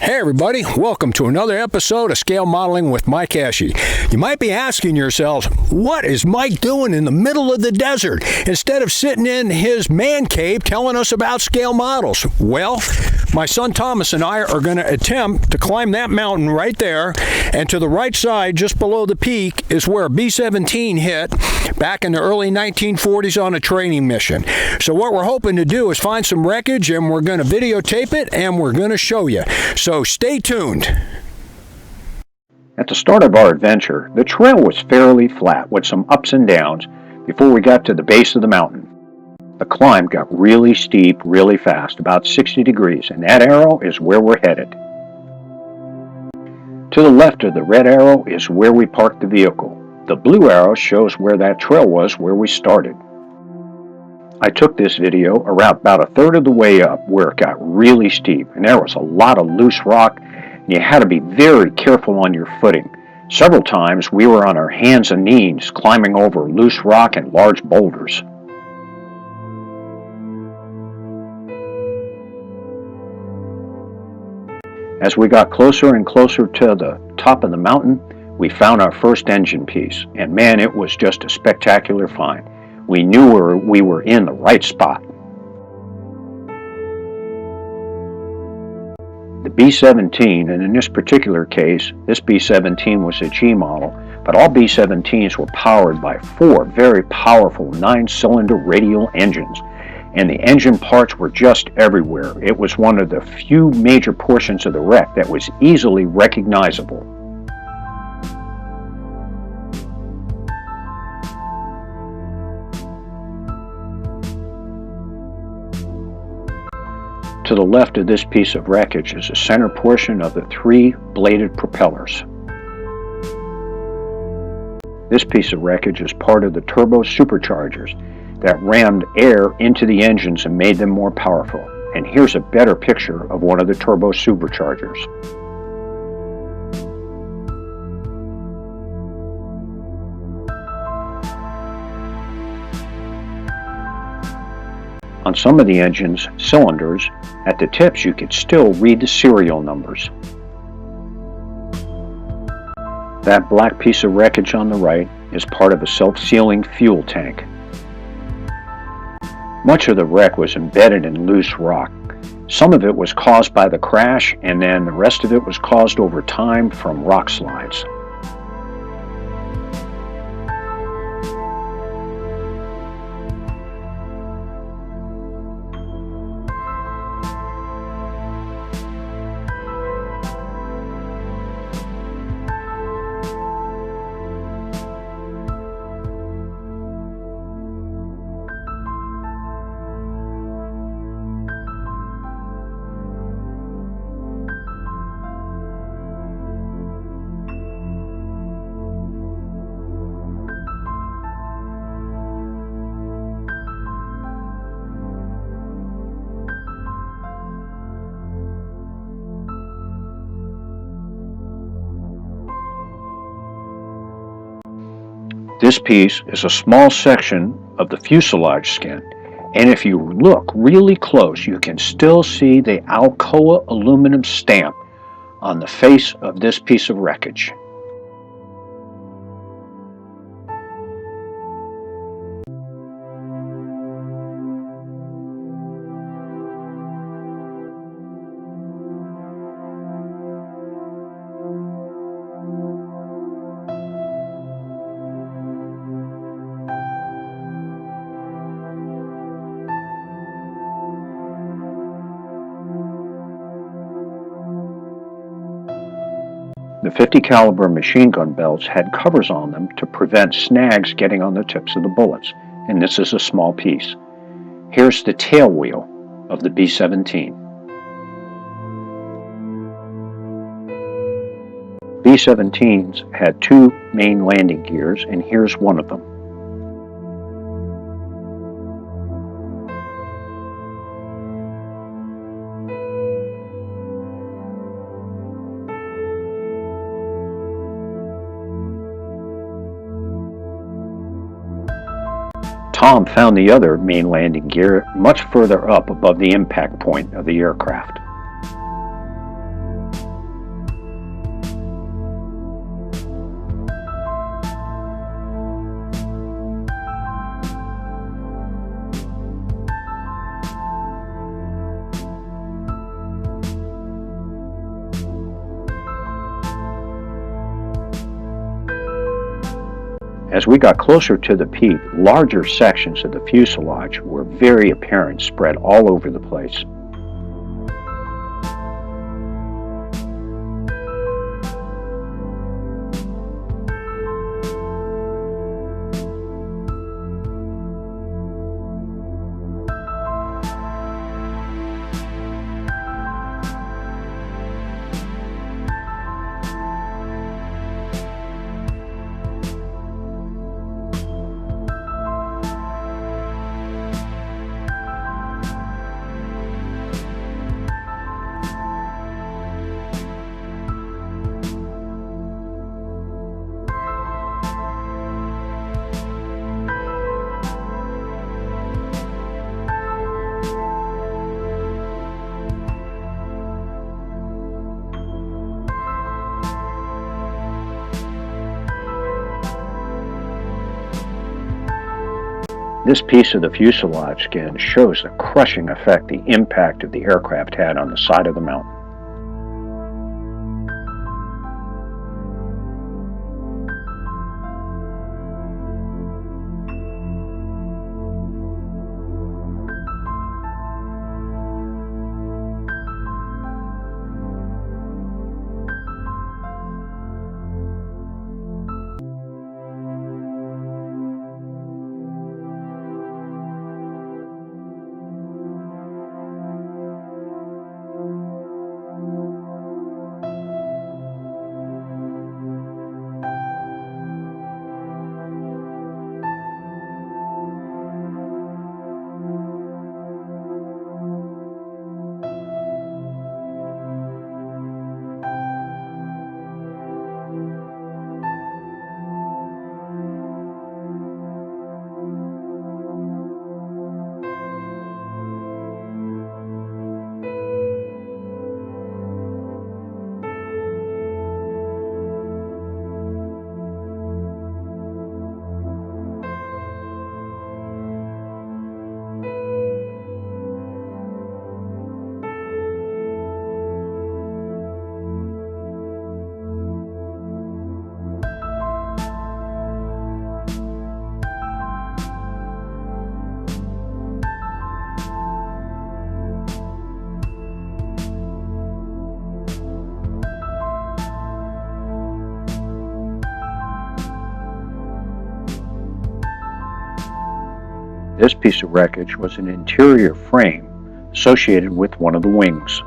Hey everybody, welcome to another episode of Scale Modeling with Mike Ashe. You might be asking yourselves, what is Mike doing in the middle of the desert instead of sitting in his man cave telling us about scale models? Well, my son Thomas and I are going to attempt to climb that mountain right there, and to the right side, just below the peak, is where a B-17 hit back in the early 1940s on a training mission. So what we're hoping to do is find some wreckage, and we're going to videotape it, and we're going to show you. So stay tuned. At the start of our adventure, the trail was fairly flat with some ups and downs before we got to the base of the mountain. The climb got really steep really fast, about 60 degrees, and that arrow is where we're headed. To the left of the red arrow is where we parked the vehicle. The blue arrow shows where that trail was where we started. I took this video around about a third of the way up where it got really steep, and there was a lot of loose rock, and you had to be very careful on your footing. Several times we were on our hands and knees climbing over loose rock and large boulders. As we got closer and closer to the top of the mountain, we found our first engine piece, and man, it was just a spectacular find. We knew we were in the right spot. The B-17, and in this particular case, this B-17 was a G model, but all B-17s were powered by 4 very powerful 9-cylinder radial engines, and the engine parts were just everywhere. It was one of the few major portions of the wreck that was easily recognizable. To the left of this piece of wreckage is the center portion of the 3-bladed propellers. This piece of wreckage is part of the turbo superchargers that rammed air into the engines and made them more powerful. And here's a better picture of one of the turbo superchargers. On some of the engine's cylinders, at the tips you could still read the serial numbers. That black piece of wreckage on the right is part of a self-sealing fuel tank. Much of the wreck was embedded in loose rock. Some of it was caused by the crash, and then the rest of it was caused over time from rock slides. This piece is a small section of the fuselage skin, and if you look really close, you can still see the Alcoa aluminum stamp on the face of this piece of wreckage. The 50 caliber machine gun belts had covers on them to prevent snags getting on the tips of the bullets, and this is a small piece. Here's the tail wheel of the B-17. B-17s had 2 main landing gears, and here's one of them. Tom found the other main landing gear much further up above the impact point of the aircraft. As we got closer to the peak, larger sections of the fuselage were very apparent, spread all over the place. This piece of the fuselage skin shows the crushing effect the impact of the aircraft had on the side of the mountain. This piece of wreckage was an interior frame associated with one of the wings.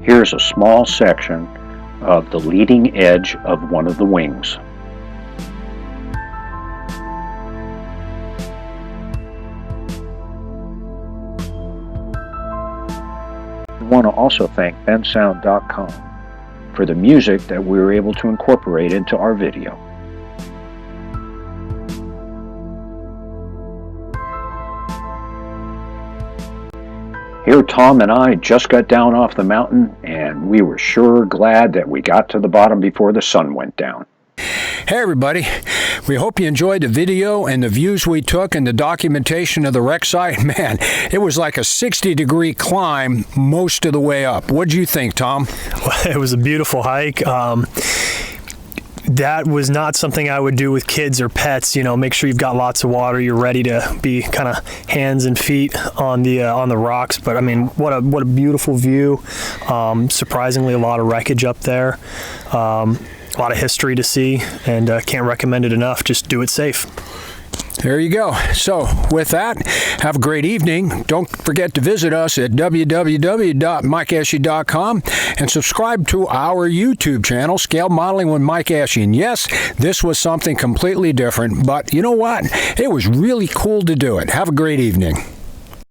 Here's a small section of the leading edge of one of the wings. We want to also thank bensound.com for the music that we were able to incorporate into our video. Here, Tom and I just got down off the mountain, and we were sure glad that we got to the bottom before the sun went down. Hey everybody, we hope you enjoyed the video and the views we took and the documentation of the wreck site. Man, it was like a 60-degree climb most of the way up. What'd you think, Tom? Well, it was a beautiful hike. That was not something I would do with kids or pets. You know, make sure you've got lots of water. You're ready to be kind of hands and feet on the rocks. But I mean, what a beautiful view. Surprisingly, a lot of wreckage up there. A lot of history to see, and can't recommend it enough. Just do it safe. There you go. So with that, have a great evening. Don't forget to visit us at www.mikeashley.com and subscribe to our YouTube channel, Scale Modeling with Mike Ashley. And yes, this was something completely different, but you know what? It was really cool to do it. Have a great evening.